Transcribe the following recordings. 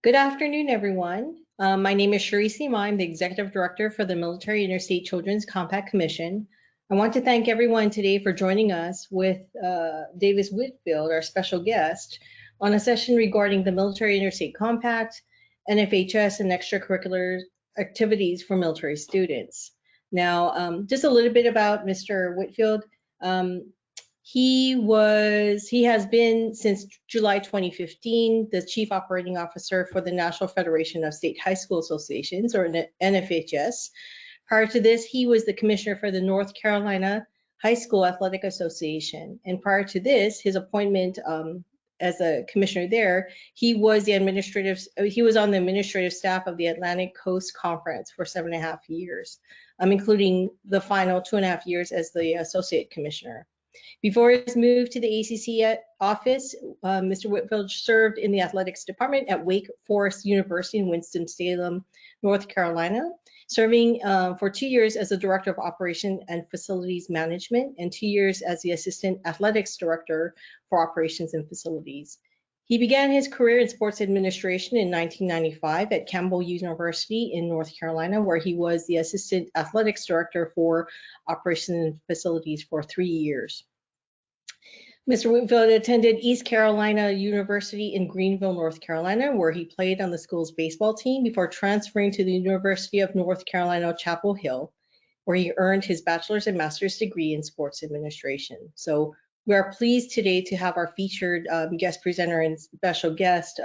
Good afternoon, everyone. My name is Cherise Seema. I'm the Executive Director for the Military Interstate Children's Compact Commission. I want to thank everyone today for joining us with Davis Whitfield, our special guest, on a session regarding the Military Interstate Compact, NFHS, and extracurricular activities for military students. Now, just a little bit about Mr. Whitfield. He has been since July 2015 the Chief Operating Officer for the National Federation of State High School Associations, or NFHS. Prior to this, he was the Commissioner for the North Carolina High School Athletic Association. And prior to this, his appointment as a commissioner there, he was on the administrative staff of the Atlantic Coast Conference for 7.5 years, including the final 2.5 years as the associate commissioner. Before his move to the ACC office, Mr. Whitfield served in the athletics department at Wake Forest University in Winston-Salem, North Carolina, serving for 2 years as the Director of Operation and Facilities Management and 2 years as the Assistant Athletics Director for Operations and Facilities. He began his career in sports administration in 1995 at Campbell University in North Carolina, where he was the Assistant Athletics Director for Operations and Facilities for 3 years. Mr. Whitfield attended East Carolina University in Greenville, North Carolina, where he played on the school's baseball team before transferring to the University of North Carolina, Chapel Hill, where he earned his bachelor's and master's degree in sports administration. So we are pleased today to have our featured guest presenter and special guest,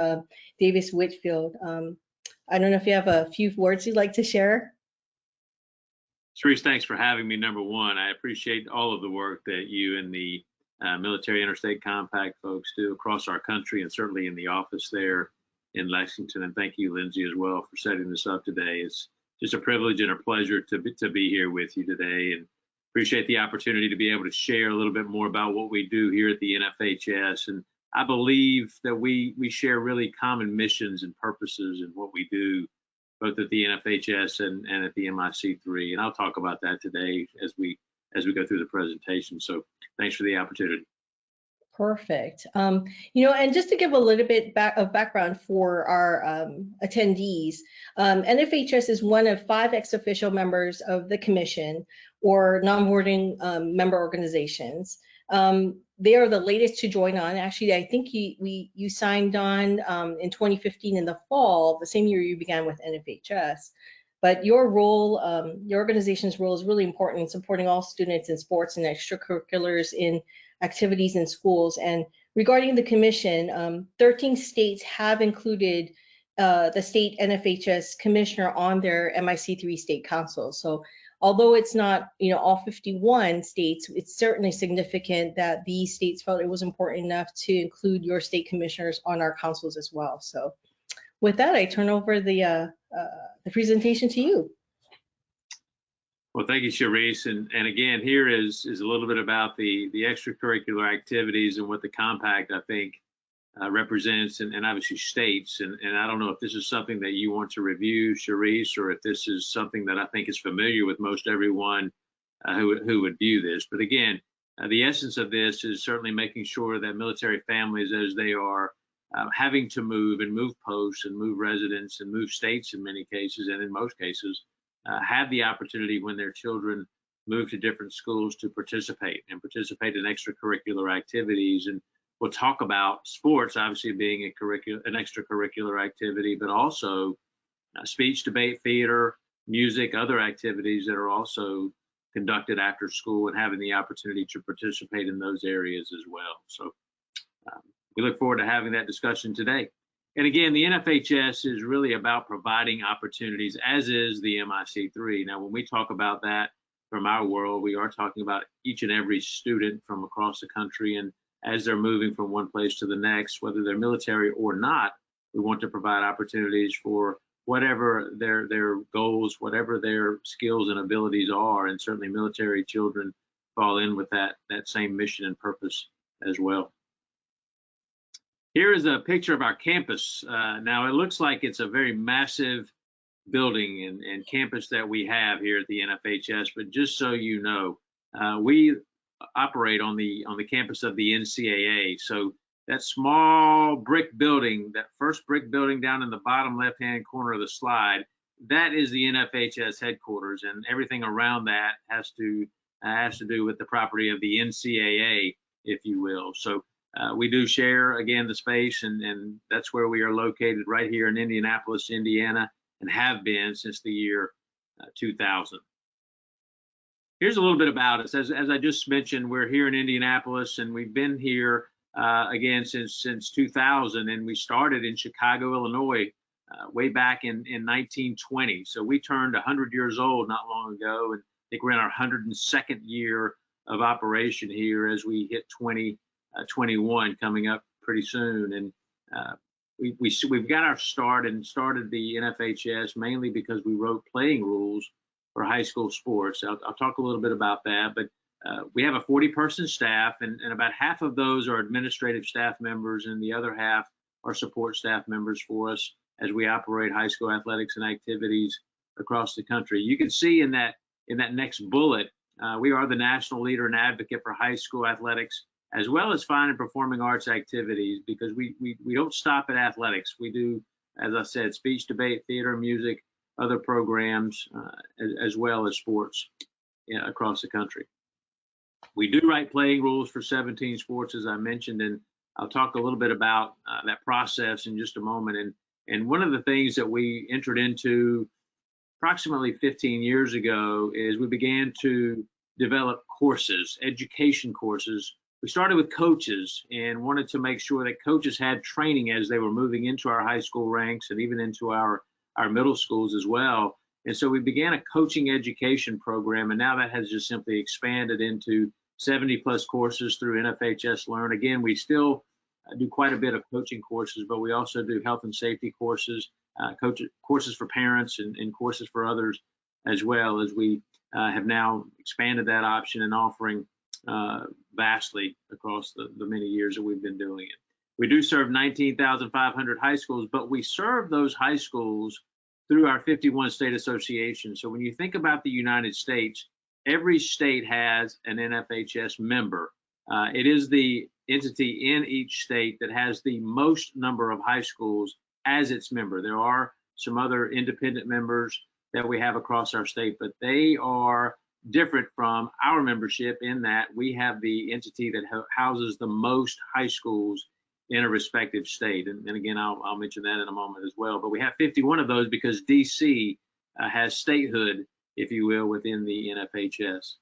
Davis Whitfield. I don't know if you have a few words you'd like to share. Cherise, thanks for having me. Number one, I appreciate all of the work that you and the Military Interstate Compact folks do across our country, and certainly in the office there in Lexington. And thank you, Lindsay, as well, for setting this up today. It's just a privilege and a pleasure to be here with you today, and appreciate the opportunity to be able to share a little bit more about what we do here at the NFHS. And I believe that we share really common missions and purposes in what we do, both at the NFHS and at the MIC3. And I'll talk about that today as we go through the presentation. So thanks for the opportunity. Perfect. And just to give a little bit of background for our attendees, NFHS is one of 5 ex-officio members of the commission, or non-boarding member organizations. They are the latest to join on. Actually, I think you signed on in 2015 in the fall, the same year you began with NFHS. But your role, your organization's role is really important in supporting all students in sports and extracurriculars in activities in schools. And regarding the commission, 13 states have included the state NFHS commissioner on their MIC3 state council. So although it's not, all 51 states, it's certainly significant that these states felt it was important enough to include your state commissioners on our councils as well. So with that, I turn over the presentation to you. Well, thank you, Cherise. And again, here is a little bit about the extracurricular activities and what the compact, I think, represents and obviously states. And I don't know if this is something that you want to review, Cherise, or if this is something that I think is familiar with most everyone who would view this. But again, the essence of this is certainly making sure that military families, as they are having to move and move posts and move residents and move states in many cases, and in most cases, have the opportunity when their children move to different schools to participate in extracurricular activities. And we'll talk about sports obviously being an extracurricular activity, but also speech, debate, theater, music, other activities that are also conducted after school, and having the opportunity to participate in those areas as well. So we look forward to having that discussion today. And again, the NFHS is really about providing opportunities, as is the MIC3. Now, when we talk about that from our world, we are talking about each and every student from across the country. And as they're moving from one place to the next, whether they're military or not, we want to provide opportunities for whatever their goals, whatever their skills and abilities are. And certainly military children fall in with that same mission and purpose as well. Here is a picture of our campus. Now, it looks like it's a very massive building and campus that we have here at the NFHS, but just so you know, we operate on the campus of the NCAA. So that small brick building, that first brick building down in the bottom left-hand corner of the slide, that is the NFHS headquarters, and everything around that has to do with the property of the NCAA, if you will. So we do share, again, the space, and that's where we are located, right here in Indianapolis, Indiana, and have been since the year 2000. Here's a little bit about us. As I just mentioned, we're here in Indianapolis, and we've been here again since 2000, and we started in Chicago, Illinois, way back in 1920. So we turned 100 years old not long ago, and I think we're in our 102nd year of operation here as we hit 2021 coming up pretty soon. And we've got our start and started the NFHS mainly because we wrote playing rules for high school sports. I'll talk a little bit about that, but we have a 40-person staff, and about half of those are administrative staff members, and the other half are support staff members for us as we operate high school athletics and activities across the country. You can see in that next bullet, we are the national leader and advocate for high school athletics, as well as fine and performing arts activities, because we don't stop at athletics. We do, as I said, speech, debate, theater, music, other programs, as well as sports across the country. We do write playing rules for 17 sports, as I mentioned, and I'll talk a little bit about that process in just a moment. And one of the things that we entered into approximately 15 years ago is we began to develop courses, education courses. We started with coaches and wanted to make sure that coaches had training as they were moving into our high school ranks and even into our middle schools as well. And so we began a coaching education program, and now that has just simply expanded into 70+ courses through NFHS Learn. Again, we still do quite a bit of coaching courses, but we also do health and safety courses, courses for parents, and courses for others, as well as we have now expanded that option and offering vastly across the many years that we've been doing it. We do serve 19,500 high schools, but we serve those high schools through our 51 state associations. So when you think about the United States, every state has an NFHS member. It is the entity in each state that has the most number of high schools as its member. There are some other independent members that we have across our state, but they are different from our membership in that we have the entity that houses the most high schools in a respective state. And again, I'll mention that in a moment as well. But we have 51 of those because DC has statehood, if you will, within the NFHS.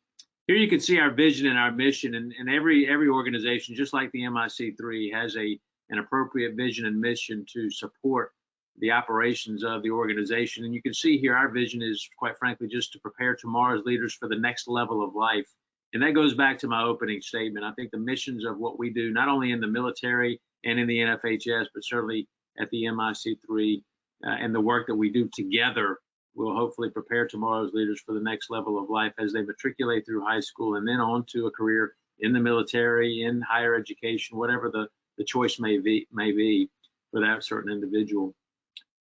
Here you can see our vision and our mission, and every organization, just like the MIC3, has an appropriate vision and mission to support the operations of the organization. And you can see here our vision is, quite frankly, just to prepare tomorrow's leaders for the next level of life. And that goes back to my opening statement. I think the missions of what we do, not only in the military and in the NFHS, but certainly at the MIC3, and the work that we do together will hopefully prepare tomorrow's leaders for the next level of life as they matriculate through high school and then on to a career in the military, in higher education, whatever the choice may be for that certain individual.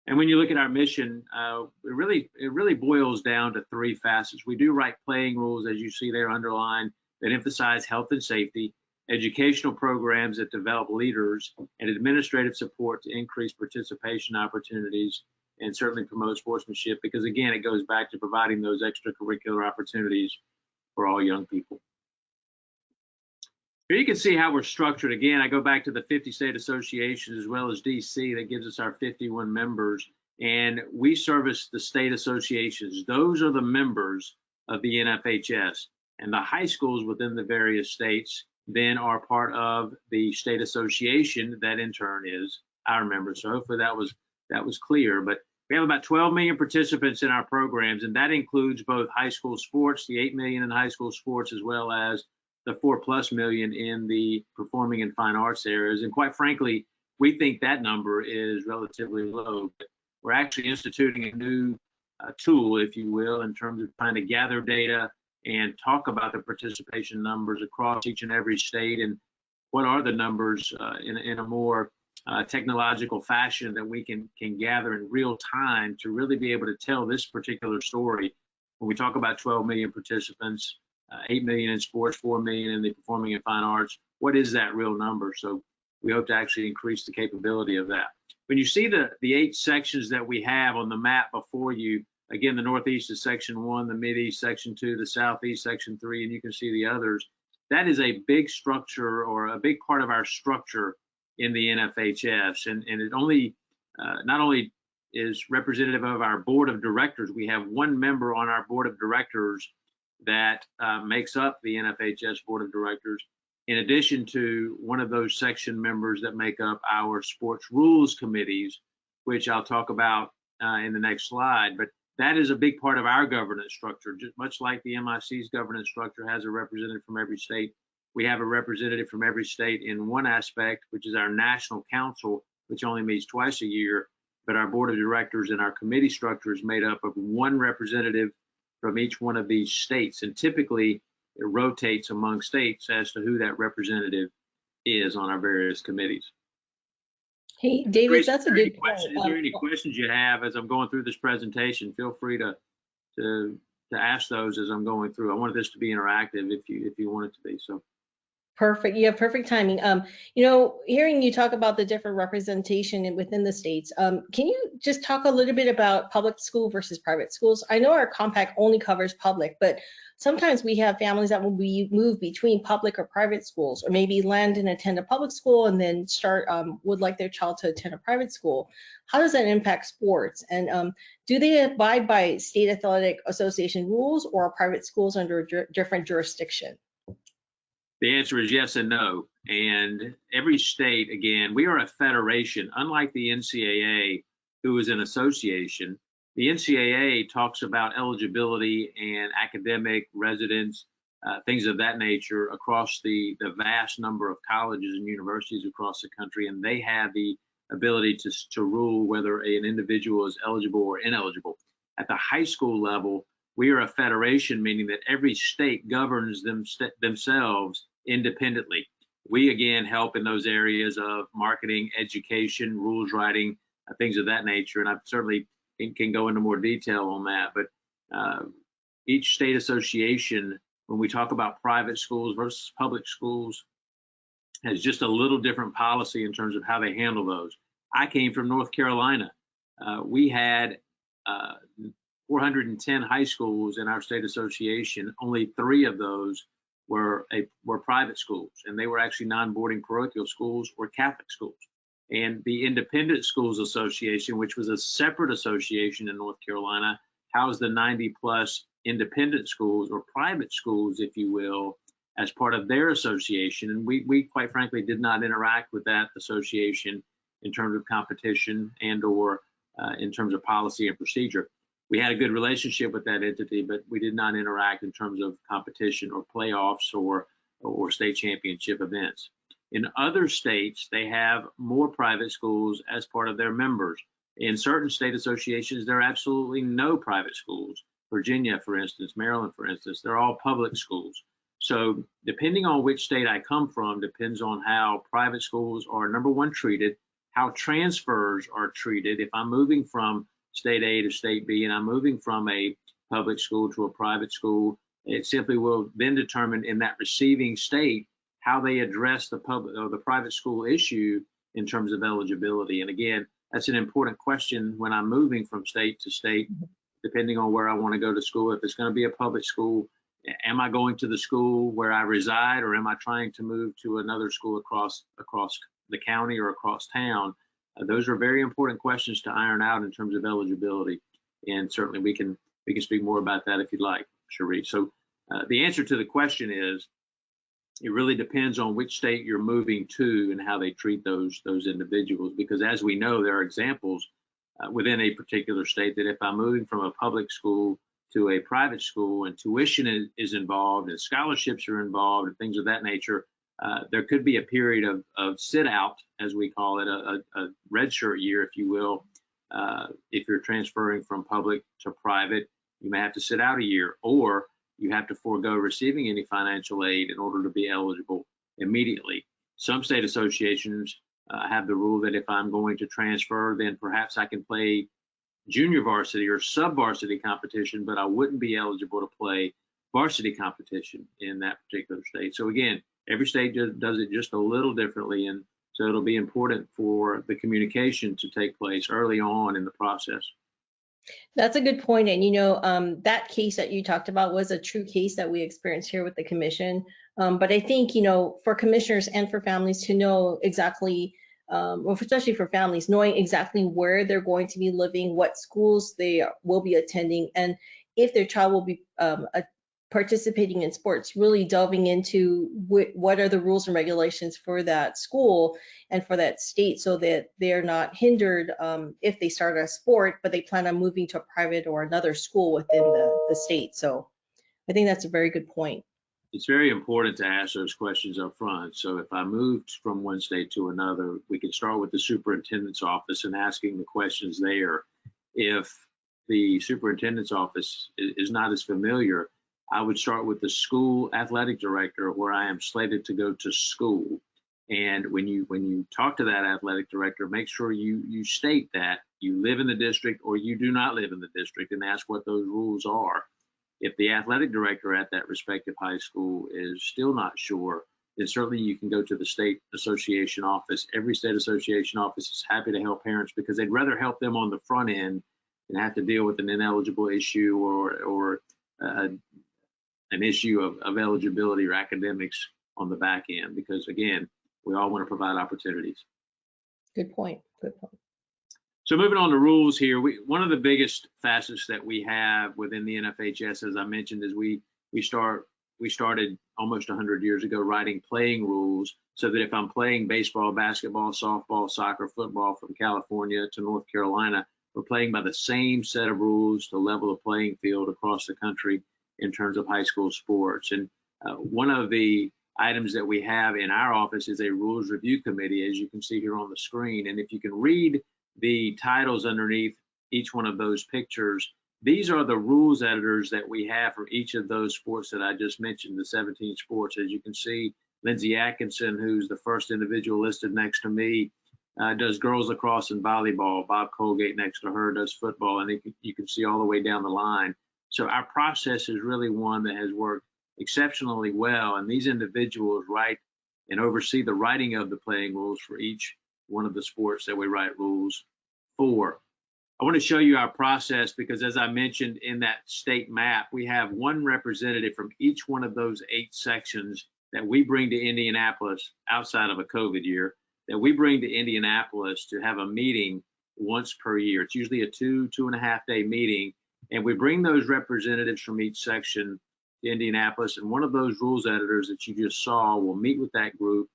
And when you look at our mission, it really boils down to three facets. We do write playing rules, as you see there underlined, that emphasize health and safety, educational programs that develop leaders, and administrative support to increase participation opportunities and certainly promote sportsmanship, because again, it goes back to providing those extracurricular opportunities for all young people. Here you can see how we're structured. Again, I go back to the 50 state associations as well as DC. That gives us our 51 members, and we service the state associations. Those are the members of the NFHS, and the high schools within the various states then are part of the state association that in turn is our members. So hopefully that was clear. But we have about 12 million participants in our programs, and that includes both high school sports, the 8 million in high school sports, as well as the 4+ million in the performing and fine arts areas. And quite frankly, we think that number is relatively low. But we're actually instituting a new tool, if you will, in terms of trying to gather data and talk about the participation numbers across each and every state, and what are the numbers in a more technological fashion that we can gather in real time to really be able to tell this particular story. When we talk about 12 million participants, 8 million in sports, 4 million in the performing and fine arts, what is that real number? So we hope to actually increase the capability of that. When you see the 8 sections that we have on the map before you, again, the Northeast is Section 1, the Mideast Section 2, the Southeast Section 3, and you can see the others. That is a big structure, or a big part of our structure in the NFHS, and it only not only is representative of our board of directors. We have one member on our board of directors that makes up the NFHS board of directors, in addition to one of those section members that make up our sports rules committees, which I'll talk about in the next slide. But that is a big part of our governance structure. Just much like the MIC's governance structure has a representative from every state, we have a representative from every state in one aspect, which is our national council, which only meets twice a year. But our board of directors and our committee structure is made up of one representative from each one of these states. And typically it rotates among states as to who that representative is on our various committees. Hey, David, Grace, that's a good point. Is there any questions you have as I'm going through this presentation? Feel free to ask those as I'm going through. I wanted this to be interactive if you want it to be. So. Perfect. Yeah, perfect timing. You know, hearing you talk about the different representation within the states, can you just talk a little bit about public school versus private schools? I know our compact only covers public, but sometimes we have families that will be moved between public or private schools, or maybe land and attend a public school and then would like their child to attend a private school. How does that impact sports? And do they abide by state athletic association rules, or are private schools under different jurisdiction? The answer is yes and no. And every state, again, we are a federation, unlike the NCAA, who is an association. The NCAA talks about eligibility and academic residence, things of that nature across the vast number of colleges and universities across the country. And they have the ability to rule whether an individual is eligible or ineligible. At the high school level, we are a federation, meaning that every state governs themselves independently. We, again, help in those areas of marketing, education, rules writing, things of that nature. And I certainly can go into more detail on that. But each state association, when we talk about private schools versus public schools, has just a little different policy in terms of how they handle those. I came from North Carolina. We had 410 high schools in our state association. Only 3 of those were private schools, and they were actually non-boarding parochial schools or Catholic schools. And the Independent Schools Association, which was a separate association in North Carolina, housed the 90+ independent schools, or private schools, if you will, as part of their association. And we quite frankly did not interact with that association in terms of competition and or in terms of policy and procedure. We had a good relationship with that entity, but we did not interact in terms of competition or playoffs or state championship events. In other states, they have more private schools as part of their members. In certain state associations, there are absolutely no private schools. Virginia, for instance, Maryland, for instance, they're all public schools. So depending on which state I come from, depends on how private schools are, number one, treated, how transfers are treated. If I'm moving from state A to state B and I'm moving from a public school to a private school, it simply will then determine in that receiving state how they address the public or the private school issue in terms of eligibility. And again, that's an important question when I'm moving from state to state, depending on where I want to go to school. If it's going to be a public school, am I going to the school where I reside, or am I trying to move to another school across the county or across town? Those are very important questions to iron out in terms of eligibility. And certainly we can speak more about that if you'd like, Cherie. So the answer to the question is, it really depends on which state you're moving to and how they treat those individuals. Because as we know, there are examples within a particular state that if I'm moving from a public school to a private school and tuition is involved and scholarships are involved and things of that nature, there could be a period of sit out, as we call it, a red shirt year, if you will. If you're transferring from public to private, you may have to sit out a year, or you have to forego receiving any financial aid in order to be eligible immediately. Some state associations have the rule that if I'm going to transfer, then perhaps I can play junior varsity or sub-varsity competition, but I wouldn't be eligible to play varsity competition in that particular state. So again, every state does it just a little differently, and So it'll be important for the communication to take place early on in the process. That's a good point. And, you know, that case that you talked about was a true case that we experienced here with the commission. But I think, you know, for commissioners and for families to know exactly, well, especially for families, knowing exactly where they're going to be living, what schools they will be attending, and if their child will be participating in sports, really delving into what are the rules and regulations for that school and for that state, so that they're not hindered if they start a sport, but they plan on moving to a private or another school within the state. So I think that's a very good point. It's very important to ask those questions up front. So if I moved from one state to another, we can start with the superintendent's office and asking the questions there. If the superintendent's office is not as familiar, I would start with the school athletic director where I am slated to go to school. And when you talk to that athletic director, make sure you state that you live in the district or you do not live in the district, and ask what those rules are. If the athletic director at that respective high school is still not sure, then certainly you can go to the state association office. Every state association office is happy to help parents because they'd rather help them on the front end than have to deal with an ineligible issue or an issue of eligibility or academics on the back end, because again, we all want to provide opportunities. Good point. Good point. So moving on to rules here, one of the biggest facets that we have within the NFHS, as I mentioned, is we started almost 100 years ago writing playing rules, so that if I'm playing baseball, basketball, softball, soccer, football from California to North Carolina, we're playing by the same set of rules to level the playing field across the country in terms of high school sports. And one of the items that we have in our office is a rules review committee, as you can see here on the screen. And if you can read the titles underneath each one of those pictures, these are the rules editors that we have for each of those sports that I just mentioned, the 17 sports. As you can see, Lindsay Atkinson, who's the first individual listed next to me, does girls lacrosse and volleyball. Bob Colgate next to her does football, and you can see all the way down the line. So our process is really one that has worked exceptionally well, and these individuals write and oversee the writing of the playing rules for each one of the sports that we write rules for. I want to show you our process because, as I mentioned in that state map, we have one representative from each one of those 8 sections that we bring to Indianapolis outside of a COVID year, that we bring to Indianapolis to have a meeting once per year. It's usually a 2.5 day meeting, and we bring those representatives from each section to Indianapolis, and one of those rules editors that you just saw will meet with that group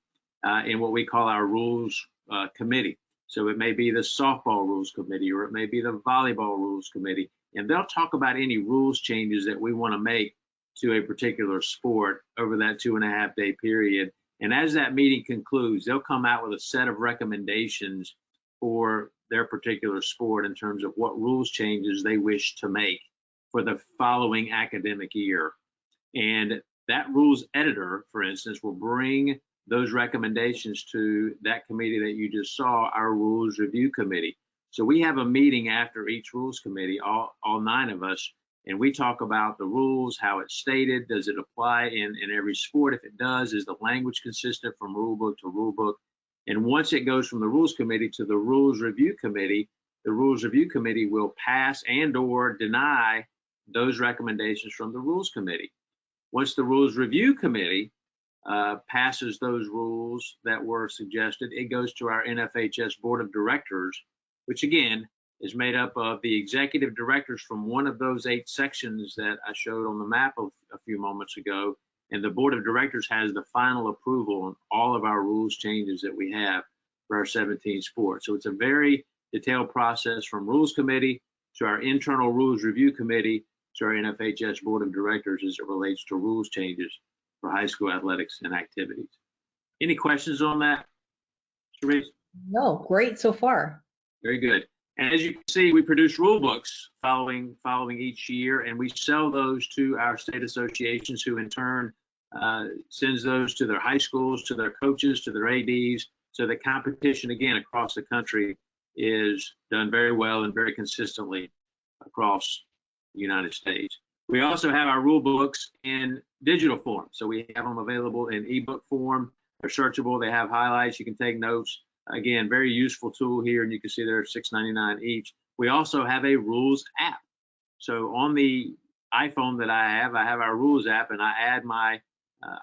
in what we call our rules committee. So it may be the softball rules committee, or it may be the volleyball rules committee, and they'll talk about any rules changes that we want to make to a particular sport over that 2.5 day period. And as that meeting concludes, they'll come out with a set of recommendations for their particular sport in terms of what rules changes they wish to make for the following academic year. And that rules editor, for instance, will bring those recommendations to that committee that you just saw, our rules review committee. So we have a meeting after each rules committee, all 9 of us, and we talk about the rules, how it's stated, does it apply in every sport? If it does, is the language consistent from rule book to rule book? And once it goes from the rules committee to the rules review committee, the rules review committee will pass and or deny those recommendations from the rules committee. Once the rules review committee passes those rules that were suggested, it goes to our NFHS board of directors, which again is made up of the executive directors from one of those 8 sections that I showed on the map a few moments ago. And the board of directors has the final approval on all of our rules changes that we have for our 17 sports. So it's a very detailed process from rules committee to our internal rules review committee to our NFHS board of directors as it relates to rules changes for high school athletics and activities. Any questions on that, Sharice? No, great so far. Very good. And as you can see, we produce rule books following each year, and we sell those to our state associations, who in turn sends those to their high schools, to their coaches, to their ADs. So the competition, again, across the country is done very well and very consistently across the United States. We also have our rule books in digital form. So we have them available in ebook form. They're searchable. They have highlights. You can take notes. Again, very useful tool here, and you can see they're $6.99 each. We also have a rules app. So on the iPhone that I have our rules app, and I add my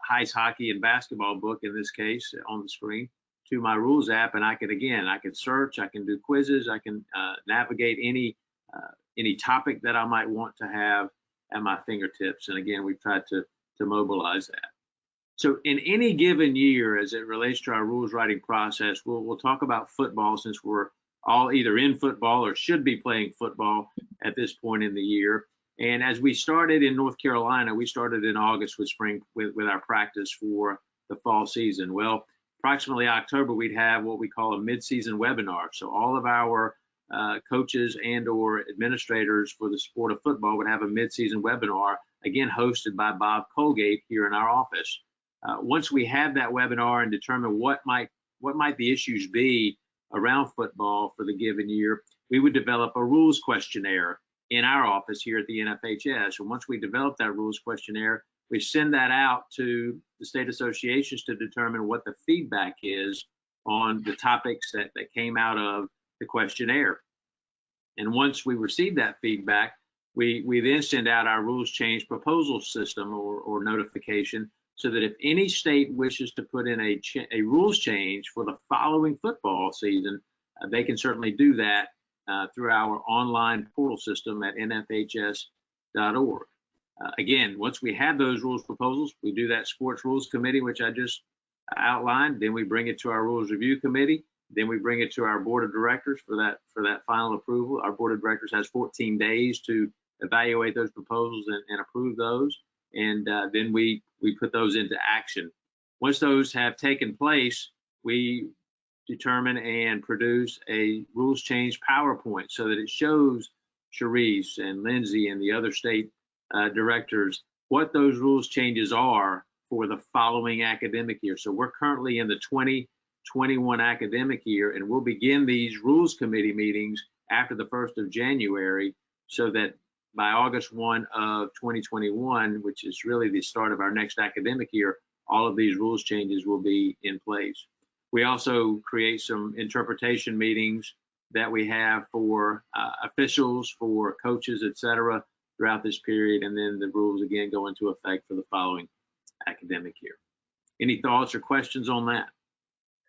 ice hockey and basketball book, in this case, on the screen to my rules app, and I can search, I can do quizzes, I can navigate any topic that I might want to have at my fingertips. And again, we've tried to mobilize that. So in any given year, as it relates to our rules writing process, we'll talk about football, since we're all either in football or should be playing football at this point in the year. And as we started in North Carolina, we started in August with our practice for the fall season. Well, approximately October, we'd have what we call a mid-season webinar. So all of our coaches and or administrators for the sport of football would have a mid-season webinar, again, hosted by Bob Colgate here in our office. Once we have that webinar and determine what might the issues be around football for the given year, we would develop a rules questionnaire in our office here at the NFHS. And once we develop that rules questionnaire, we send that out to the state associations to determine what the feedback is on the topics that came out of the questionnaire. And once we receive that feedback, we then send out our rules change proposal system or notification, so that if any state wishes to put in a rules change for the following football season, they can certainly do that through our online portal system at nfhs.org. Again, once we have those rules proposals, we do that sports rules committee, which I just outlined. Then we bring it to our rules review committee. Then we bring it to our board of directors for that final approval. Our board of directors has 14 days to evaluate those proposals and approve those. And then we put those into action. Once those have taken place, we determine and produce a rules change PowerPoint so that it shows Sharice and Lindsay and the other state directors what those rules changes are for the following academic year. So we're currently in the 2021 academic year, and we'll begin these rules committee meetings after the 1st of January, so that by August 1 of 2021, which is really the start of our next academic year, all of these rules changes will be in place. We also create some interpretation meetings that we have for officials, for coaches, etc., throughout this period, and then the rules again go into effect for the following academic year. Any thoughts or questions on that?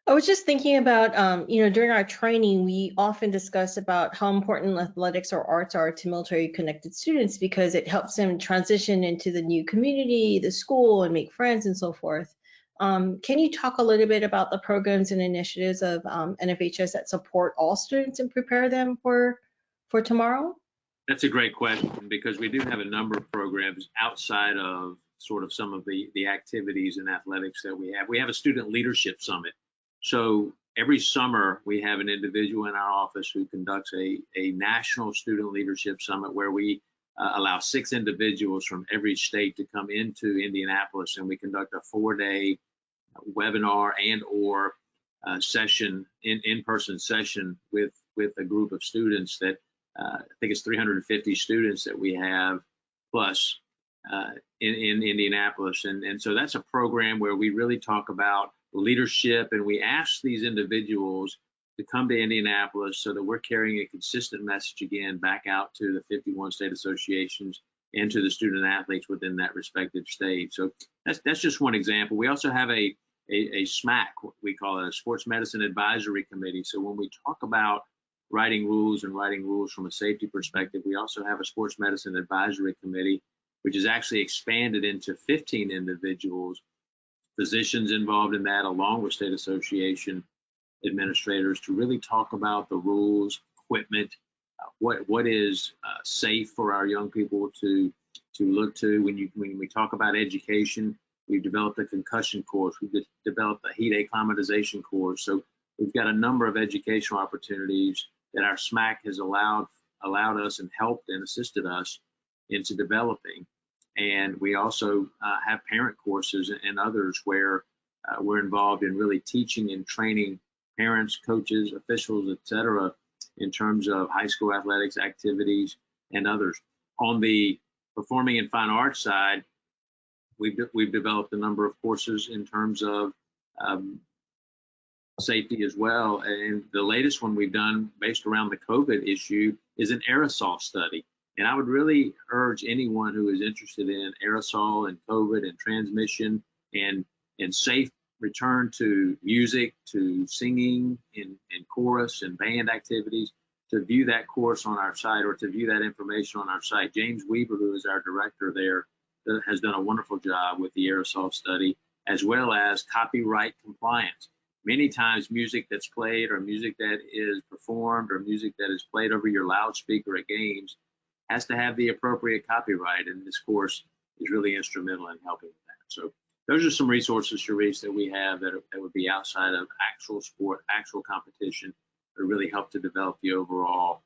I was just thinking about, during our training, we often discuss about how important athletics or arts are to military connected students, because it helps them transition into the new community, the school, and make friends and so forth. Can you talk a little bit about the programs and initiatives of NFHS that support all students and prepare them for tomorrow? That's a great question, because we do have a number of programs outside of sort of some of the activities and athletics that we have. We have a student leadership summit. So every summer we have an individual in our office who conducts a national student leadership summit, where we allow 6 individuals from every state to come into Indianapolis, and we conduct a 4-day webinar and or session, in-person session with a group of students that I think it's 350 students that we have plus in Indianapolis. And so that's a program where we really talk about leadership, and we ask these individuals to come to Indianapolis so that we're carrying a consistent message again back out to the 51 state associations and to the student athletes within that respective state. So that's just one example. We also have a SMAC, we call it a Sports Medicine Advisory Committee. So when we talk about writing rules from a safety perspective, we also have a Sports Medicine Advisory Committee, which is actually expanded into 15 individuals, physicians involved in that, along with state association administrators, to really talk about the rules, equipment, what is safe for our young people to look to. When we talk about education, we've developed a concussion course, we've developed a heat acclimatization course. So we've got a number of educational opportunities that our SMAC has allowed us and helped and assisted us into developing. And we also have parent courses and others where we're involved in really teaching and training parents, coaches, officials, etc., in terms of high school athletics activities and others. On the performing and fine arts side, we've developed a number of courses in terms of safety as well. And the latest one we've done based around the COVID issue is an aerosol study. And I would really urge anyone who is interested in aerosol and COVID and transmission and safe return to music, to singing in chorus and band activities, to view that course on our site or to view that information on our site. James Weaver, who is our director there, has done a wonderful job with the aerosol study, as well as copyright compliance. Many times music that's played or music that is performed or music that is played over your loudspeaker at games has to have the appropriate copyright, and this course is really instrumental in helping with that. So those are some resources, Sharice, that we have that would be outside of actual sport, actual competition, that really help to develop the overall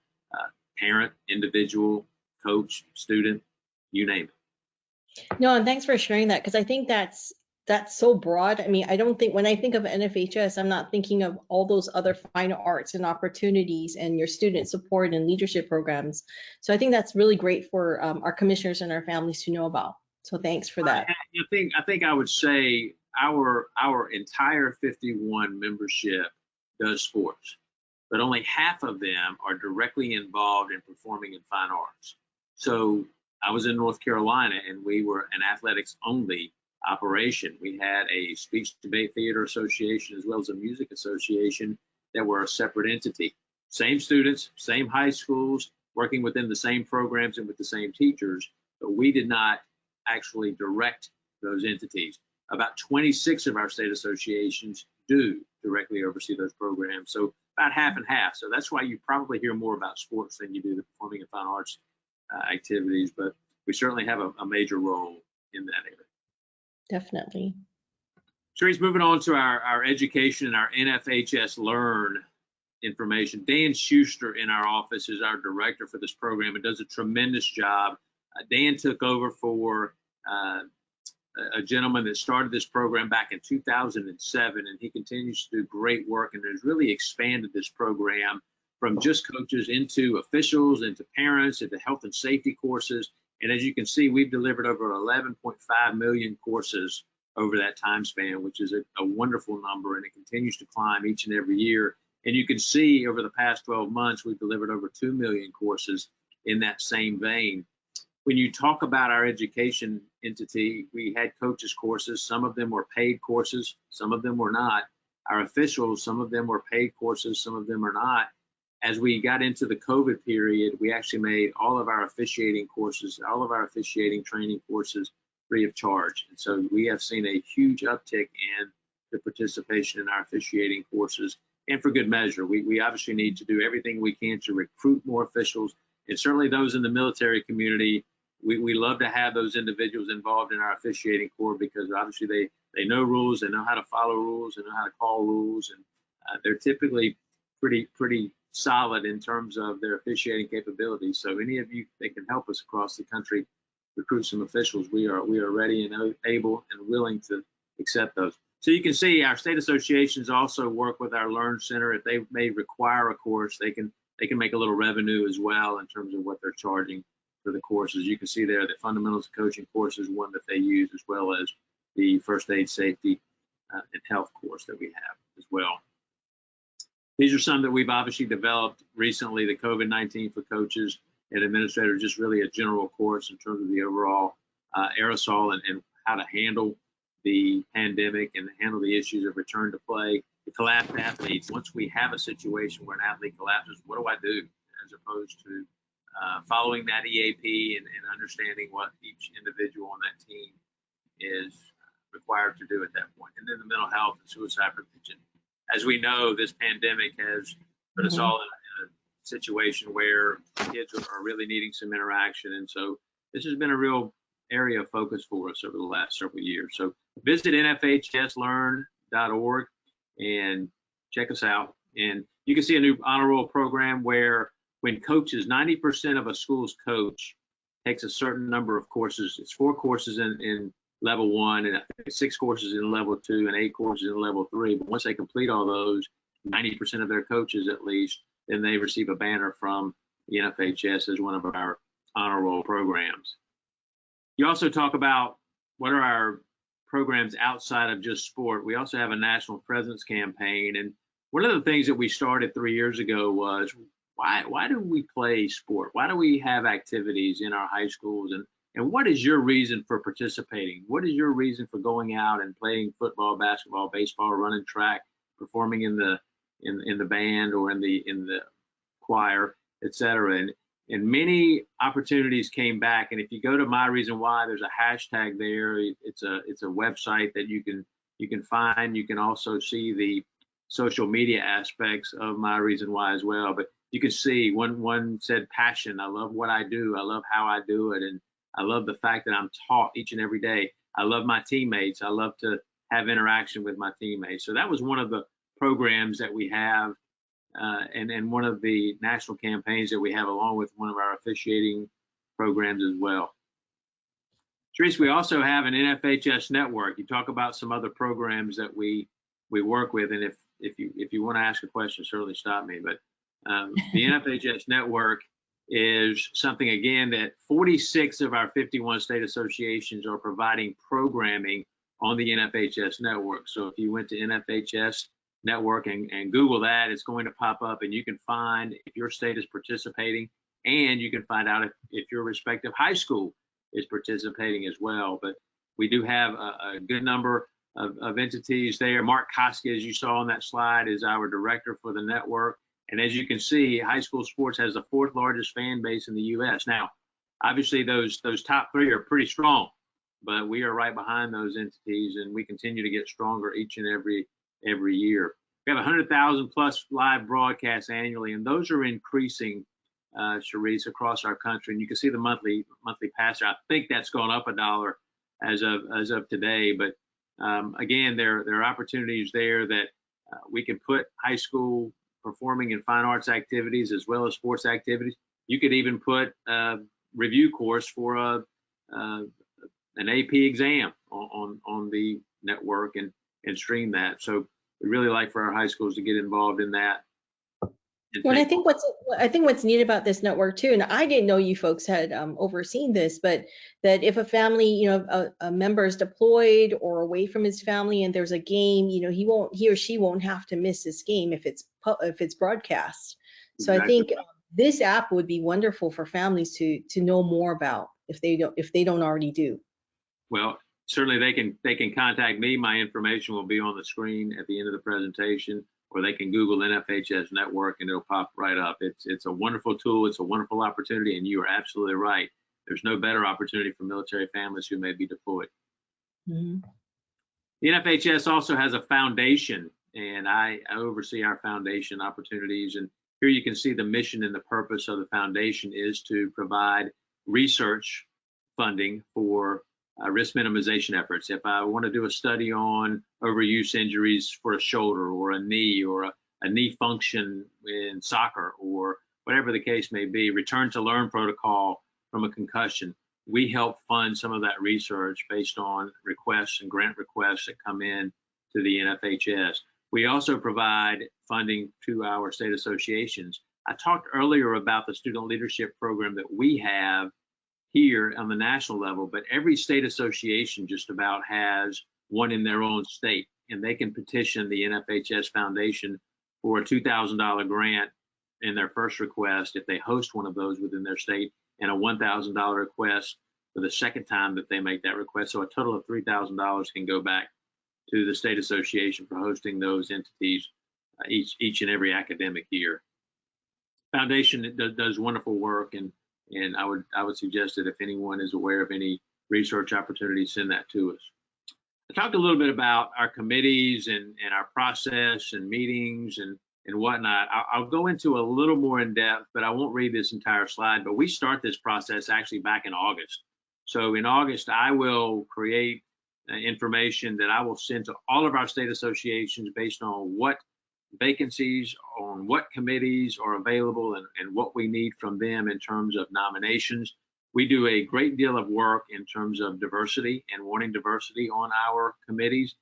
parent, individual, coach, student, you name it. No, and thanks for sharing that, because I think that's so broad. I mean, I don't think, when I think of NFHS, I'm not thinking of all those other fine arts and opportunities and your student support and leadership programs. So I think that's really great for our commissioners and our families to know about. So thanks for that. I think I would say our entire 51 membership does sports, but only half of them are directly involved in performing in fine arts. So I was in North Carolina and we were an athletics only operation. We had a speech debate theater association as well as a music association that were a separate entity. Same students, same high schools, working within the same programs and with the same teachers, but we did not actually direct those entities. About 26 of our state associations do directly oversee those programs, so about half and half. So that's why you probably hear more about sports than you do the performing and fine arts activities, but we certainly have a major role in that area. Definitely. Sharice, moving on to our education and our NFHS Learn information. Dan Schuster in our office is our director for this program and does a tremendous job. Dan took over for a gentleman that started this program back in 2007, and he continues to do great work and has really expanded this program from just coaches into officials, into parents, into health and safety courses. And as you can see, we've delivered over 11.5 million courses over that time span, which is a wonderful number, and it continues to climb each and every year. And you can see over the past 12 months, we've delivered over 2 million courses in that same vein. When you talk about our education entity, we had coaches courses. Some of them were paid courses, some of them were not. Our officials, some of them were paid courses, some of them are not. As we got into the COVID period, we actually made all of our officiating courses, all of our officiating training courses free of charge. And so we have seen a huge uptick in the participation in our officiating courses, and for good measure. We obviously need to do everything we can to recruit more officials, and certainly those in the military community. We love to have those individuals involved in our officiating corps because obviously they know rules, they know how to follow rules, they know how to call rules, and they're typically pretty solid in terms of their officiating capabilities. So any of you that can help us across the country recruit some officials, we are ready and able and willing to accept those. So you can see our state associations also work with our Learn Center. If they may require a course, they can make a little revenue as well in terms of what they're charging for the courses. You can see there that Fundamentals of Coaching course is one that they use, as well as the First Aid, Safety, and Health course that we have as well. These are some that we've obviously developed recently. The COVID-19 for coaches and administrators, just really a general course in terms of the overall aerosol and how to handle the pandemic and handle the issues of return to play. The collapsed athletes, once we have a situation where an athlete collapses, what do I do? As opposed to following that EAP and understanding what each individual on that team is required to do at that point. And then the mental health and suicide prevention. As we know, this pandemic has put us all in a situation where kids are really needing some interaction. And so this has been a real area of focus for us over the last several years. So visit nfhslearn.org and check us out. And you can see a new honor roll program where when coaches, 90% of a school's coach takes a certain number of courses. It's 4 courses in level 1, and I think 6 courses in level 2, and 8 courses in level 3. But once they complete all those, 90% of their coaches at least, then they receive a banner from the NFHS as one of our honor roll programs. You also talk about what are our programs outside of just sport. We also have a national presence campaign. And one of the things that we started 3 years ago was, why do we play sport? Why do we have activities in our high schools? And what is your reason for participating? What is your reason for going out and playing football, basketball, baseball, running track, performing in the band or in the choir, et cetera? And many opportunities came back. And if you go to My Reason Why, there's a hashtag there. It's a website that you can find. You can also see the social media aspects of My Reason Why as well. But you can see one said passion. I love what I do. I love how I do it. And I love the fact that I'm taught each and every day. I love my teammates. I love to have interaction with my teammates. So that was one of the programs that we have, and one of the national campaigns that we have, along with one of our officiating programs as well. Therese, we also have an NFHS network. You talk about some other programs that we work with, and if you want to ask a question, certainly stop me. But the NFHS network is something, again, that 46 of our 51 state associations are providing programming on the NFHS network. So if you went to NFHS network and Google that, it's going to pop up, and you can find if your state is participating, and you can find out if your respective high school is participating as well. But we do have a good number of entities there. Mark Koska, as you saw on that slide, is our director for the network. And as you can see, high school sports has the 4th largest fan base in the U.S. Now, obviously, those top 3 are pretty strong, but we are right behind those entities, and we continue to get stronger each and every year. We have 100,000 plus live broadcasts annually, and those are increasing, Sharice, across our country. And you can see the monthly pass. I think that's gone up $1 as of today. But again, there are opportunities there that we can put high school performing in fine arts activities as well as sports activities. You could even put a review course for an AP exam on the network and stream that. So we really like for our high schools to get involved in that. Well, I think what's neat about this network too, and I didn't know you folks had overseen this, but that if a family, a member is deployed or away from his family and there's a game, he or she won't have to miss this game if it's broadcast. So exactly. I think this app would be wonderful for families to know more about if they don't already do. Well, certainly they can contact me. My information will be on the screen at the end of the presentation, or they can Google NFHS network and it'll pop right up. It's a wonderful tool. It's a wonderful opportunity, and you are absolutely right. There's no better opportunity for military families who may be deployed. Mm-hmm. The NFHS also has a foundation, and I oversee our foundation opportunities. And here you can see the mission and the purpose of the foundation is to provide research funding for risk minimization efforts. If I want to do a study on overuse injuries for a shoulder or a knee, or a knee function in soccer, or whatever the case may be, return to learn protocol from a concussion, we help fund some of that research based on requests and grant requests that come in to the NFHS. We also provide funding to our state associations. I talked earlier about the student leadership program that we have here on the national level, but every state association just about has one in their own state, and they can petition the NFHS Foundation for a $2,000 grant in their first request if they host one of those within their state, and a $1,000 request for the second time that they make that request. So a total of $3,000 can go back to the state association for hosting those entities each and every academic year. Foundation does wonderful work, and I would suggest that if anyone is aware of any research opportunities, send that to us. I talked a little bit about our committees and our process and meetings and whatnot. I'll go into a little more in depth, but I won't read this entire slide. But we start this process actually back in August. So in August, I will create information that I will send to all of our state associations based on what vacancies, on what committees are available, and what we need from them in terms of nominations. We do a great deal of work in terms of diversity and wanting diversity on our committees,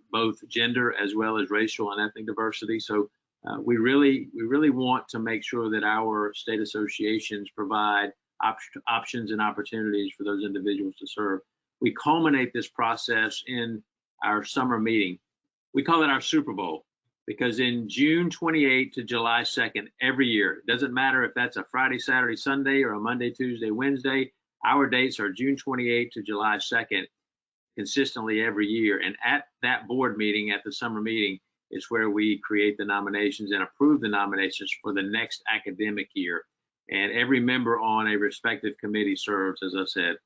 both gender as well as racial and ethnic diversity. So we really want to make sure that our state associations provide options and opportunities for those individuals to serve. we culminate this process in our summer meeting. We call it our Super Bowl, because in June 28 to July 2nd, every year, it doesn't matter if that's a Friday, Saturday, Sunday, or a Monday, Tuesday, Wednesday, our dates are June 28 to July 2nd, consistently every year. And at that board meeting, at the summer meeting, is where we create the nominations and approve the nominations for the next academic year. And every member on a respective committee serves, as I said,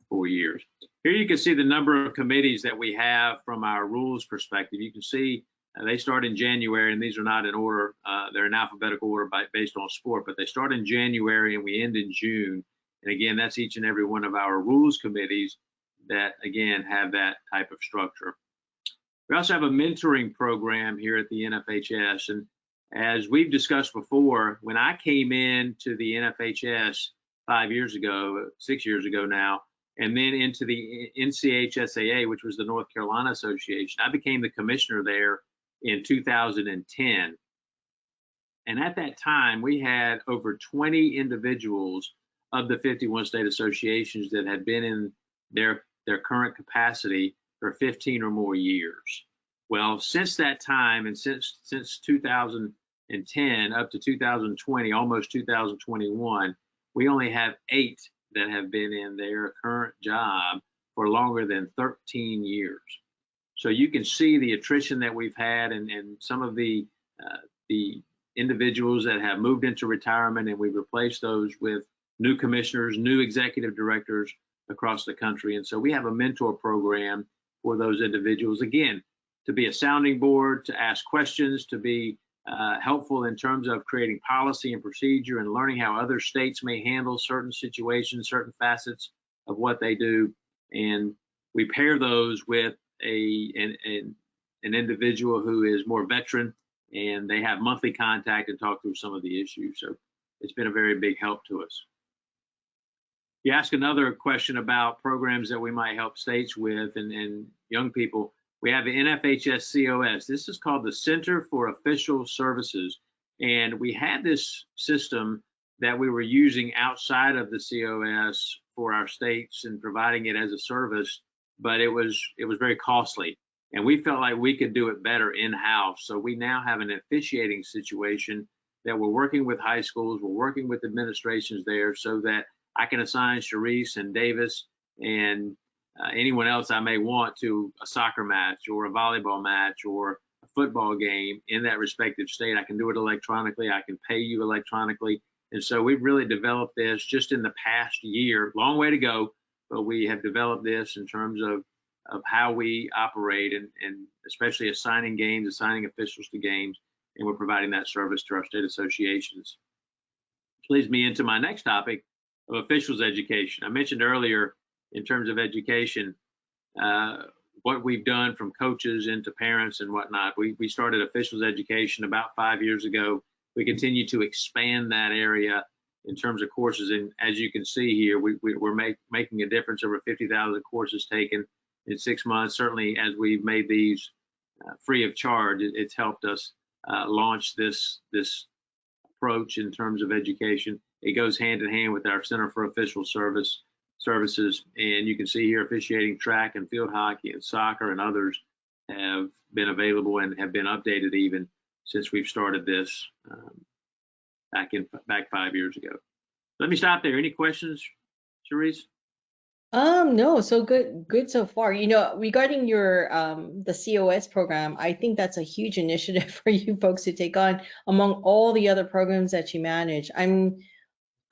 4 years. Here you can see the number of committees that we have from our rules perspective. You can see they start in January, and these are not in order. They're in alphabetical order based on sport, but they start in January and we end in June. And again, that's each and every one of our rules committees that, again, have that type of structure. We also have a mentoring program here at the NFHS. And as we've discussed before, when I came into the NFHS 5 years ago, 6 years ago now, and then into the NCHSAA, which was the North Carolina Association, I became the commissioner there in 2010. And at that time, we had over 20 individuals of the 51 state associations that had been in their current capacity for 15 or more years. Well, since that time, and since 2010 up to 2020, almost 2021, we only have 8 that have been in their current job for longer than 13 years. So you can see the attrition that we've had, and some of the individuals that have moved into retirement, and we've replaced those with new commissioners, new executive directors across the country. And so we have a mentor program for those individuals, again, to be a sounding board, to ask questions, to be helpful in terms of creating policy and procedure and learning how other states may handle certain situations, certain facets of what they do. And we pair those with an individual who is more veteran, and they have monthly contact and talk through some of the issues. So it's been a very big help to us. You ask another question about programs that we might help states with and young people. We have the NFHS COS. This is called the Center for Official Services. And we had this system that we were using outside of the COS for our states and providing it as a service, but it was very costly. And we felt like we could do it better in-house. So we now have an officiating situation that we're working with high schools, we're working with administrations there so that I can assign Sharice and Davis and anyone else I may want to a soccer match or a volleyball match or a football game in that respective state. I can do it electronically. I can pay you electronically. And so we've really developed this just in the past year. Long way to go, but we have developed this in terms of how we operate and especially assigning games, assigning officials to games, and we're providing that service to our state associations. Which leads me into my next topic of officials education. I mentioned earlier in terms of education, what we've done from coaches into parents and whatnot. We started officials education about 5 years ago. We continue to expand that area in terms of courses. And as you can see here, we're making a difference. Over 50,000 courses taken in 6 months. Certainly as we've made these free of charge, it's helped us launch this approach in terms of education. It goes hand in hand with our Center for Official Services, and you can see here officiating track and field hockey and soccer and others have been available and have been updated even since we've started this back 5 years ago. Let me stop there. Any questions, Sharice? No, so good so far. You know, regarding your the COS program, I think that's a huge initiative for you folks to take on among all the other programs that you manage.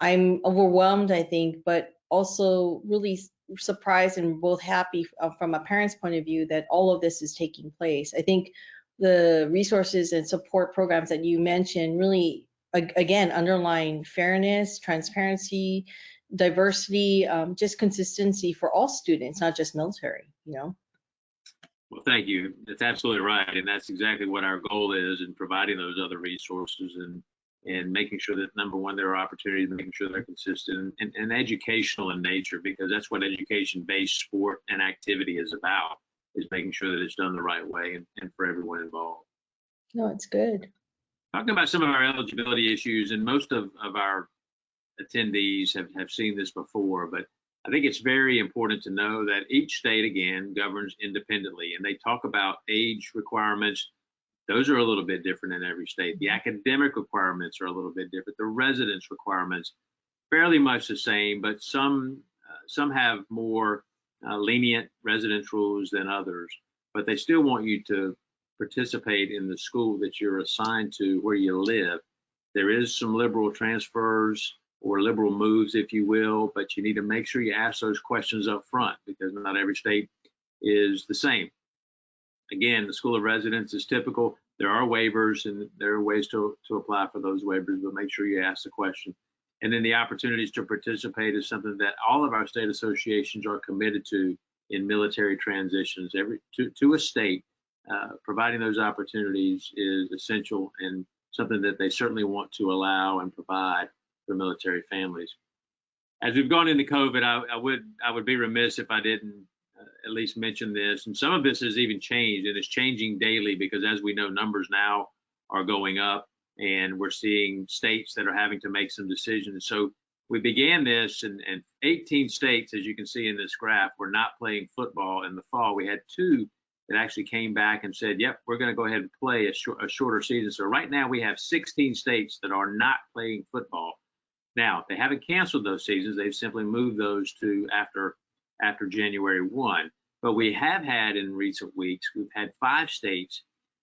I'm overwhelmed, I think, but also really surprised and both happy from a parent's point of view that all of this is taking place. I think the resources and support programs that you mentioned really, again, underline fairness, transparency, diversity, just consistency for all students, not just military, you know? Well, thank you. That's absolutely right. And that's exactly what our goal is in providing those other resources and making sure that, number one, there are opportunities, making sure they're consistent and educational in nature, because that's what education-based sport and activity is about, is making sure that it's done the right way and for everyone involved. No, it's good. Talking about some of our eligibility issues, and most of our attendees have seen this before, but I think it's very important to know that each state, again, governs independently, and they talk about age requirements. Those are a little bit different in every state. The academic requirements are a little bit different. The residence requirements, fairly much the same, but some have more lenient residence rules than others, but they still want you to participate in the school that you're assigned to where you live. There is some liberal transfers or liberal moves, if you will, but you need to make sure you ask those questions up front because not every state is the same. Again, the school of residence is typical. There are waivers and there are ways to apply for those waivers, but make sure you ask the question. And then the opportunities to participate is something that all of our state associations are committed to in military transitions. To a state, providing those opportunities is essential and something that they certainly want to allow and provide for military families. As we've gone into COVID, I would be remiss if I didn't at least mention this. And some of this has even changed, and it's changing daily because, as we know, numbers now are going up, and we're seeing states that are having to make some decisions. So we began this, and 18 states, as you can see in this graph, were not playing football in the fall. We had 2 that actually came back and said, yep, we're going to go ahead and play a shorter season. So right now we have 16 states that are not playing football. Now, they haven't canceled those seasons. They've simply moved those to after January 1. But we have had in recent weeks, we've had 5 states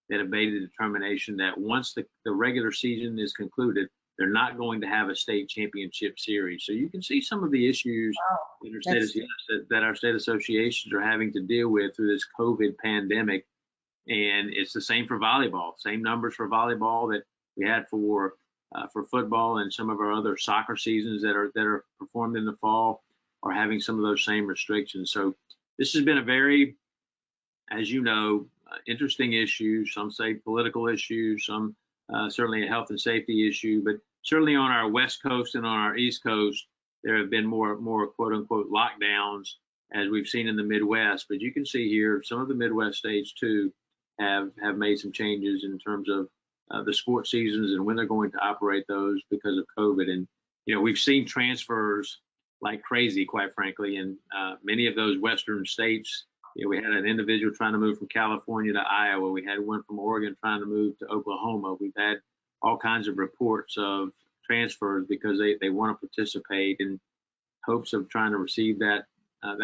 that have made a determination that once the regular season is concluded, they're not going to have a state championship series. So you can see some of the issues that our state associations are having to deal with through this COVID pandemic. And it's the same for volleyball, same numbers for volleyball that we had for football, and some of our other soccer seasons that are performed in the fall are having some of those same restrictions. So this has been a very, as you know, interesting issue. Some say political issue, some certainly a health and safety issue, but certainly on our West Coast and on our East Coast, there have been more quote unquote lockdowns as we've seen in the Midwest. But you can see here some of the Midwest states too have made some changes in terms of the sports seasons and when they're going to operate those because of COVID. And we've seen transfers like crazy, quite frankly, in many of those Western states. We had an individual trying to move from California to Iowa. We had one from Oregon trying to move to Oklahoma. We've had all kinds of reports of transfers because they want to participate in hopes of trying to receive that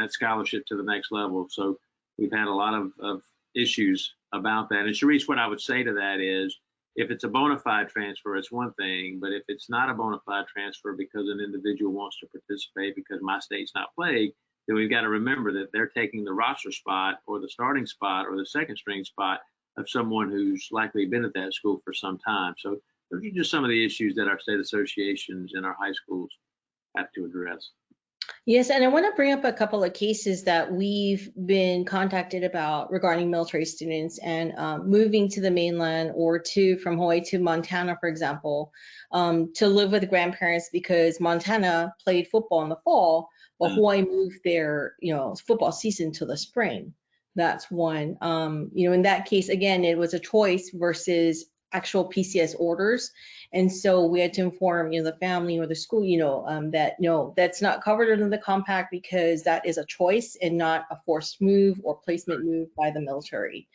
scholarship to the next level. So we've had a lot of issues about that. And Sharice, what I would say to that is, if it's a bona fide transfer, it's one thing, but if it's not a bona fide transfer because an individual wants to participate because my state's not playing, then we've got to remember that they're taking the roster spot or the starting spot or the second string spot of someone who's likely been at that school for some time. So those are just some of the issues that our state associations and our high schools have to address. Yes, and I want to bring up a couple of cases that we've been contacted about regarding military students and moving to the mainland or from Hawaii to Montana, for example, to live with grandparents because Montana played football in the fall, but Hawaii moved their football season to the spring. That's one. In that case, again, it was a choice versus actual PCS orders. And so we had to inform, the family or the school, that that's not covered under the compact because that is a choice and not a forced move or placement move by the military.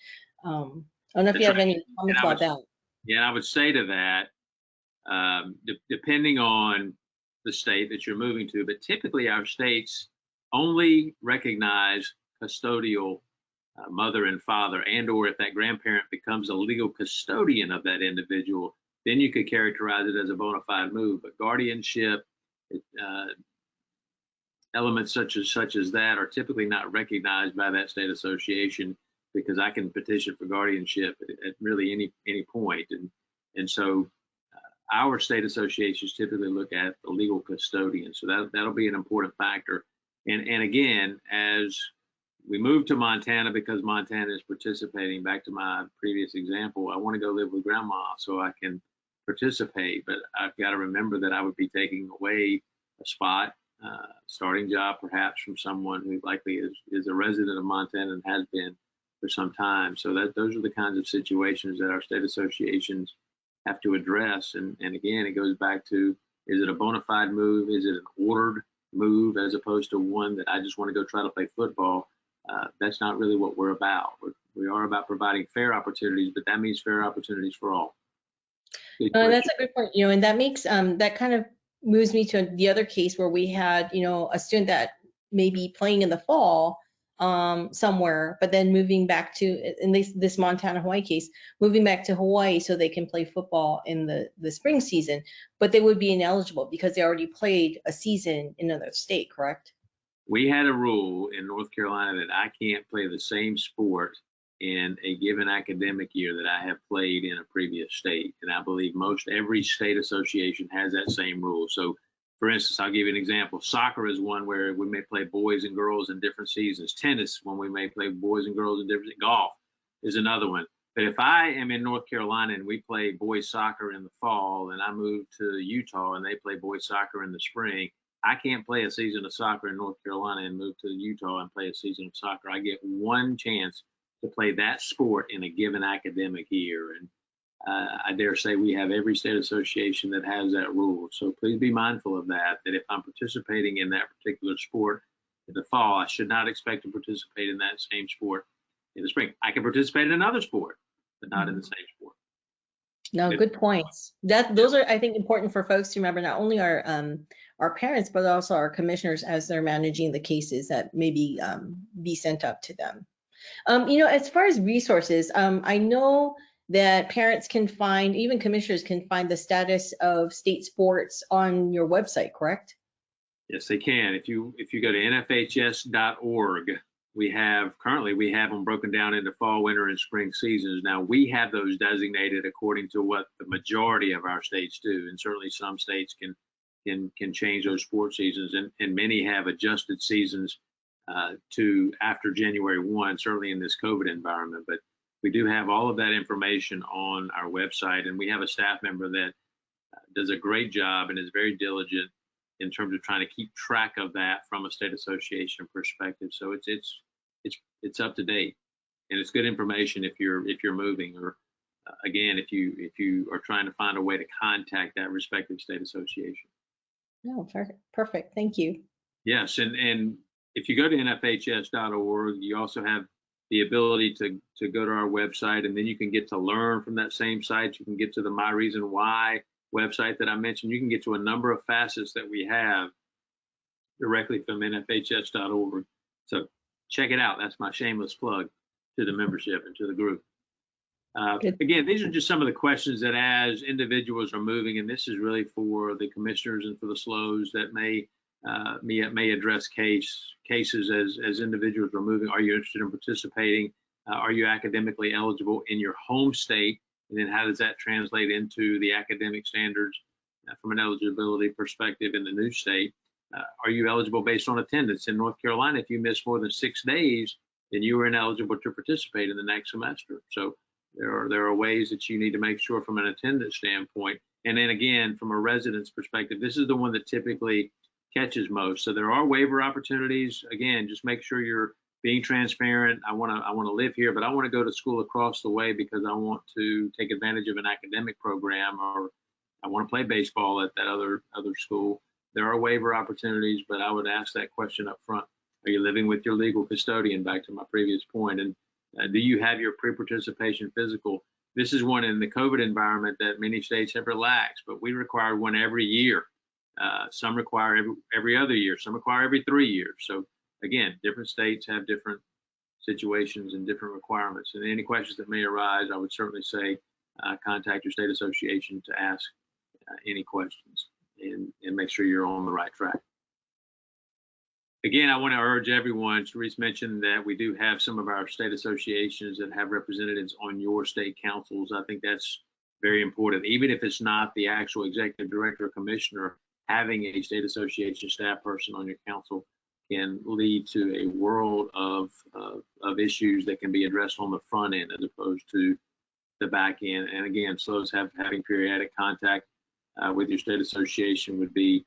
I don't know if you have any comments about that. Yeah, I would say to that, depending on the state that you're moving to, but typically our states only recognize custodial mother and father, and or if that grandparent becomes a legal custodian of that individual, then you could characterize it as a bona fide move. But guardianship, elements such as that are typically not recognized by that state association because I can petition for guardianship at really any point. And so our state associations typically look at the legal custodian. So that'll be an important factor. And again, as we moved to Montana because Montana is participating, back to my previous example, I want to go live with grandma so I can participate, but I've got to remember that I would be taking away a spot, starting job perhaps from someone who likely is a resident of Montana and has been for some time. So those are the kinds of situations that our state associations have to address. And again, it goes back to, is it a bona fide move? Is it an ordered move as opposed to one that I just want to go try to play football. That's not really what we're about. We are about providing fair opportunities, but that means fair opportunities for all. Good That's question. a good point, and that makes that kind of moves me to the other case where we had, a student that may be playing in the fall somewhere, but then moving back to, in this Montana Hawaii case, moving back to Hawaii so they can play football in the spring season, but they would be ineligible because they already played a season in another state, correct? We had a rule in North Carolina that I can't play the same sport in a given academic year that I have played in a previous state. And I believe most every state association has that same rule. So for instance, I'll give you an example. Soccer is one where we may play boys and girls in different seasons. Tennis, when we may play boys and girls in different. Golf is another one. But if I am in North Carolina and we play boys soccer in the fall and I move to Utah and they play boys soccer in the spring, I can't play a season of soccer in North Carolina and move to Utah and play a season of soccer. I get one chance to play that sport in a given academic year. And I dare say we have every state association that has that rule. So please be mindful of that, that if I'm participating in that particular sport in the fall, I should not expect to participate in that same sport in the spring. I can participate in another sport, but not in the same sport. No, good points. Those are, I think, important for folks to remember, not only our parents, but also our commissioners as they're managing the cases that maybe be sent up to them. As far as resources, I know that parents can find, even commissioners can find the status of state sports on your website, correct? Yes, they can. If you go to NFHS.org, we have them broken down into fall, winter, and spring seasons. Now we have those designated according to what the majority of our states do, and certainly some states can change those sports seasons, and many have adjusted seasons to after January 1, certainly in this COVID environment. But we do have all of that information on our website, and we have a staff member that does a great job and is very diligent in terms of trying to keep track of that from a state association perspective. So it's up to date, and it's good information if you're moving, or again, if you are trying to find a way to contact that respective state association. No, perfect. Thank you. Yes, and if you go to NFHS.org, you also have the ability to go to our website, and then you can get to learn from that same site. You can get to the My Reason Why website that I mentioned. You can get to a number of facets that we have directly from NFHS.org. So check it out. That's my shameless plug to the membership and to the group. Again, these are just some of the questions that as individuals are moving, and this is really for the commissioners and for the SLOs that may address cases as individuals are moving. Are you interested in participating? Are you academically eligible in your home state? And then how does that translate into the academic standards from an eligibility perspective in the new state? Are you eligible based on attendance? In North Carolina, if you miss more than 6 days, then you are ineligible to participate in the next semester. So there are ways that you need to make sure from an attendance standpoint. And then again, from a residence perspective, this is the one that typically catches most. So there are waiver opportunities. Again, just make sure you're being transparent. I want to live here, but I want to go to school across the way because I want to take advantage of an academic program, or I want to play baseball at that other school. There are waiver opportunities, but I would ask that question up front. Are you living with your legal custodian, back to my previous point? And do you have your pre-participation physical? This is one in the COVID environment that many states have relaxed, but we require one every year. Some require every other year. Some require every 3 years. So again, different states have different situations and different requirements. And any questions that may arise, I would certainly say contact your state association to ask any questions and make sure you're on the right track. Again, I want to urge everyone, Sharice mentioned that we do have some of our state associations that have representatives on your state councils. I think that's very important. Even if it's not the actual executive director or commissioner, having a state association staff person on your council can lead to a world of issues that can be addressed on the front end as opposed to the back end. And again, SLOs having periodic contact with your state association would be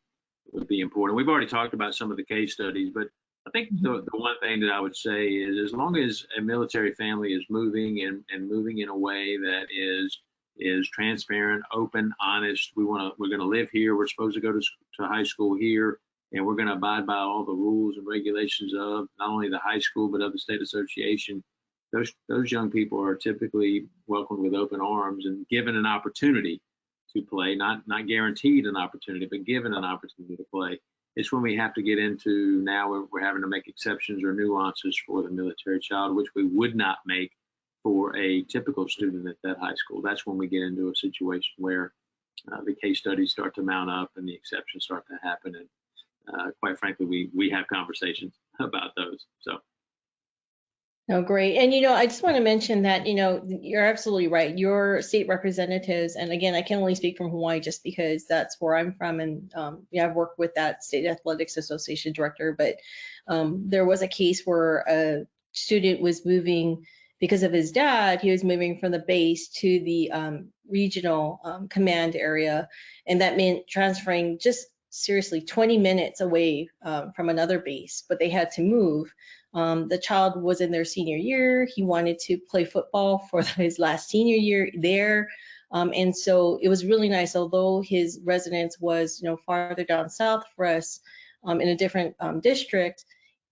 important. We've already talked about some of the case studies, but I think the one thing that I would say is, as long as a military family is moving and moving in a way that is transparent, open, honest, we're going to live here, we're supposed to go to high school here, and we're going to abide by all the rules and regulations of not only the high school but of the state association, those young people are typically welcomed with open arms and given an opportunity to play, not guaranteed an opportunity, but given an opportunity to play. It's when we have to get into now we're having to make exceptions or nuances for the military child, which we would not make for a typical student at that high school. That's when we get into a situation where the case studies start to mount up and the exceptions start to happen. And quite frankly, we have conversations about those. So. Oh, great. And, I just want to mention that, you're absolutely right. Your state representatives, and again, I can only speak from Hawaii just because that's where I'm from. And I've worked with that state athletics association director, but there was a case where a student was moving because of his dad. He was moving from the base to the regional command area. And that meant transferring just seriously 20 minutes away from another base, but they had to move. The child was in their senior year. He wanted to play football for his last senior year there. And so it was really nice, although his residence was, farther down south for us in a different district.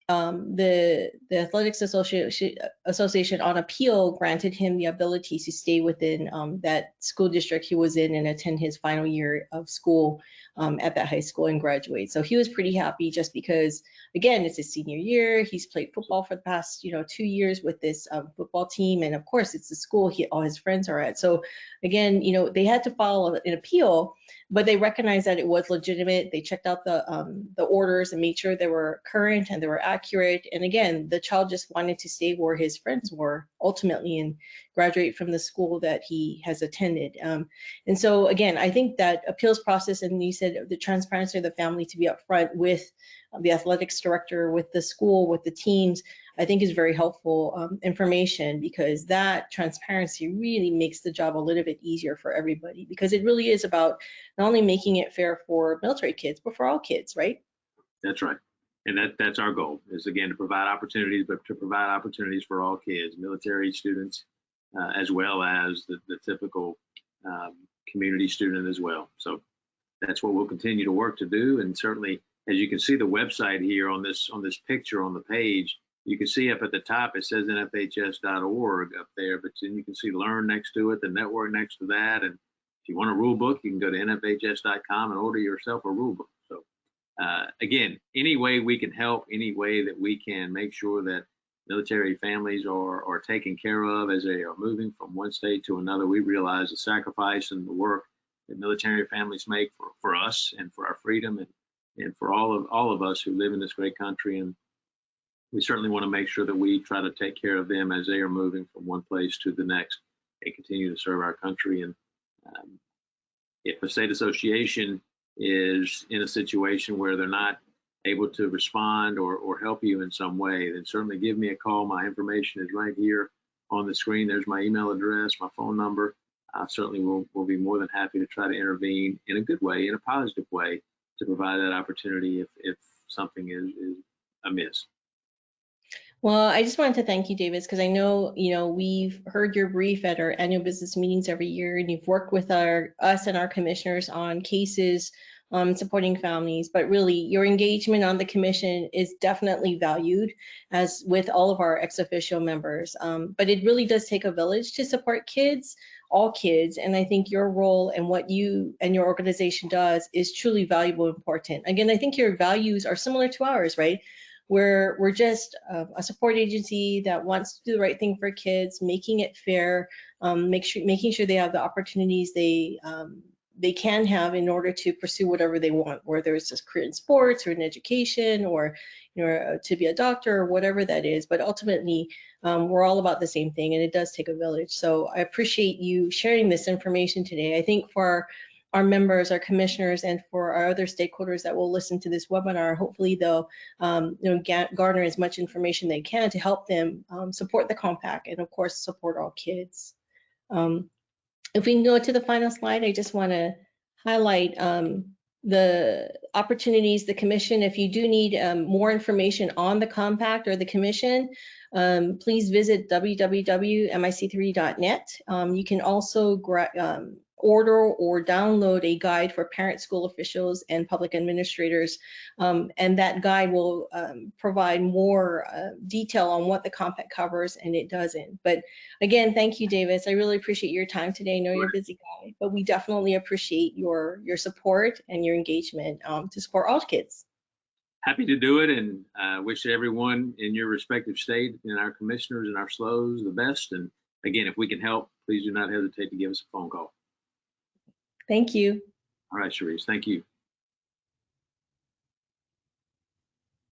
The Athletics Association on appeal granted him the ability to stay within that school district he was in and attend his final year of school at that high school and graduate. So he was pretty happy just because, again, it's his senior year. He's played football for the past, 2 years with this football team. And of course, it's the school all his friends are at. So again, they had to file an appeal, but they recognized that it was legitimate. They checked out the orders and made sure they were current and they were accurate. And again, the child just wanted to stay where his friends were ultimately and graduate from the school that he has attended. And so again, I think that appeals process, and you said the transparency of the family to be upfront with the athletics director, with the school, with the teams, I think is very helpful information, because that transparency really makes the job a little bit easier for everybody, because it really is about not only making it fair for military kids, but for all kids, right? That's right. And that's our goal, is again to provide opportunities, but to provide opportunities for all kids, military students, as well as the typical community student as well. So that's what we'll continue to work to do. And certainly, as you can see the website here on this picture on the page, you can see up at the top, it says NFHS.org up there, but then you can see Learn next to it, the network next to that. And if you want a rule book, you can go to NFHS.com and order yourself a rule book. So again, any way we can help, any way that we can make sure that military families are taken care of as they are moving from one state to another. We realize the sacrifice and the work that military families make for us and for our freedom and for all of us who live in this great country. And we certainly want to make sure that we try to take care of them as they are moving from one place to the next and continue to serve our country. And if a state association is in a situation where they're not able to respond or help you in some way, then certainly give me a call. My information is right here on the screen. There's my email address, my phone number. I certainly will be more than happy to try to intervene in a good way, in a positive way, to provide that opportunity if something is amiss. Well, I just wanted to thank you, Davis, because I know, we've heard your brief at our annual business meetings every year, and you've worked with us and our commissioners on cases supporting families, but really your engagement on the commission is definitely valued, as with all of our ex-officio members. But it really does take a village to support kids, all kids. And I think your role and what you and your organization does is truly valuable and important. Again, I think your values are similar to ours, right? We're just a support agency that wants to do the right thing for kids, making it fair, making sure they have the opportunities they can have in order to pursue whatever they want, whether it's just career in sports or in education or to be a doctor or whatever that is. But ultimately, we're all about the same thing, and it does take a village. So I appreciate you sharing this information today. I think for our members, our commissioners, and for our other stakeholders that will listen to this webinar, hopefully they'll garner as much information they can to help them support the compact and of course support all kids. If we can go to the final slide, I just want to highlight the opportunities, the commission. If you do need more information on the compact or the commission, please visit www.mic3.net. You can also order or download a guide for parents, school officials, and public administrators. And that guide will provide more detail on what the compact covers and it doesn't. But again, thank you, Davis. I really appreciate your time today. I know you're a busy guy, but we definitely appreciate your support and your engagement to support all kids. Happy to do it, and wish everyone in your respective state and our commissioners and our SLOs the best. And again, if we can help, please do not hesitate to give us a phone call. Thank you. All right, Sharice, thank you.